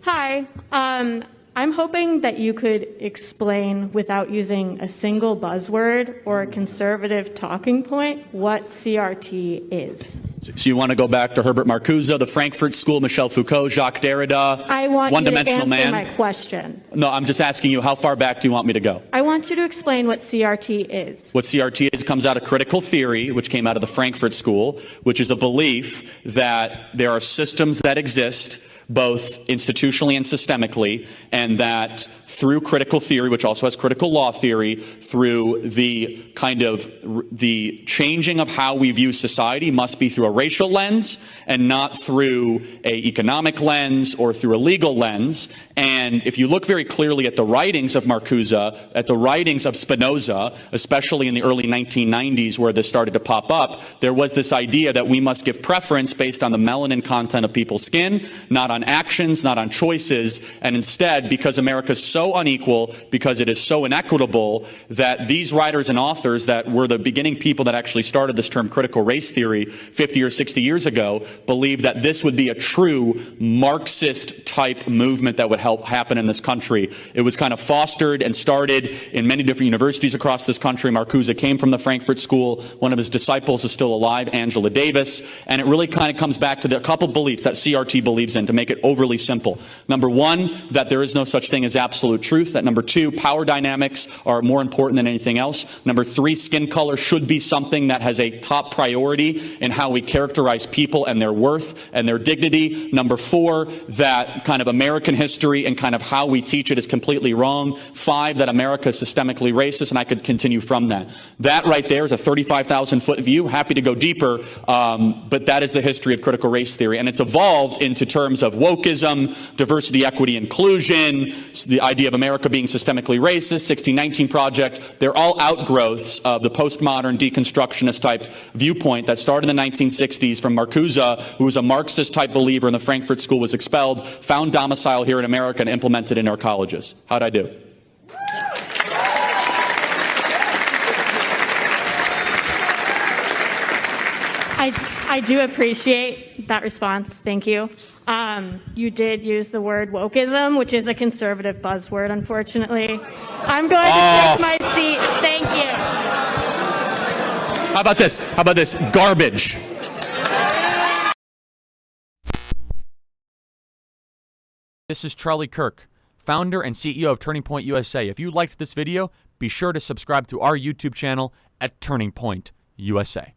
Hi. I'm hoping that you could explain, without using a single buzzword or a conservative talking point, what CRT is. So you want to go back to Herbert Marcuse, the Frankfurt School, Michel Foucault, Jacques Derrida, I want you to answer man? my question. No, I'm just asking you, how far back do you want me to go? I want you to explain what CRT is. What CRT is comes out of critical theory, which came out of the Frankfurt School, which is a belief that there are systems that exist both institutionally and systemically, and that through critical theory, which also has critical law theory, through the kind of the changing of how we view society must be through a racial lens and not through a economic lens or through a legal lens. And if you look very clearly at the writings of Marcuse, at the writings of Spinoza, especially in the early 1990s where this started to pop up, there was this idea that we must give preference based on the melanin content of people's skin, not on actions, not on choices, and instead, because America's so unequal, because it is so inequitable, that these writers and authors that were the beginning people that actually started this term critical race theory 50 or 60 years ago believed that this would be a true Marxist type movement that would help happen in this country. It was kind of fostered and started in many different universities across this country. Marcuse came from the Frankfurt School. One of his disciples is still alive, Angela Davis, and it really kind of comes back to the couple beliefs that CRT believes in to make it overly simple. Number one, that there is no such thing as absolute truth. That number two, power dynamics are more important than anything else. Number three, skin color should be something that has a top priority in how we characterize people and their worth and their dignity. Number four, that kind of American history and kind of how we teach it is completely wrong. Five, that America is systemically racist, and I could continue from that. That right there is a 35,000-foot view. Happy to go deeper, but that is the history of critical race theory, and it's evolved into terms of wokeism, diversity, equity, inclusion, the idea of America being systemically racist, 1619 Project. They're all outgrowths of the postmodern deconstructionist type viewpoint that started in the 1960s from Marcuse, who was a Marxist type believer in the Frankfurt School, was expelled, found domicile here in America, and implemented in our colleges. How'd I do? I do appreciate that response. Thank you. You did use the word wokeism, which is a conservative buzzword, unfortunately. I'm going to take my seat. Thank you. How about this? How about this? Garbage. This is Charlie Kirk, founder and CEO of Turning Point USA. If you liked this video, be sure to subscribe to our YouTube channel at Turning Point USA.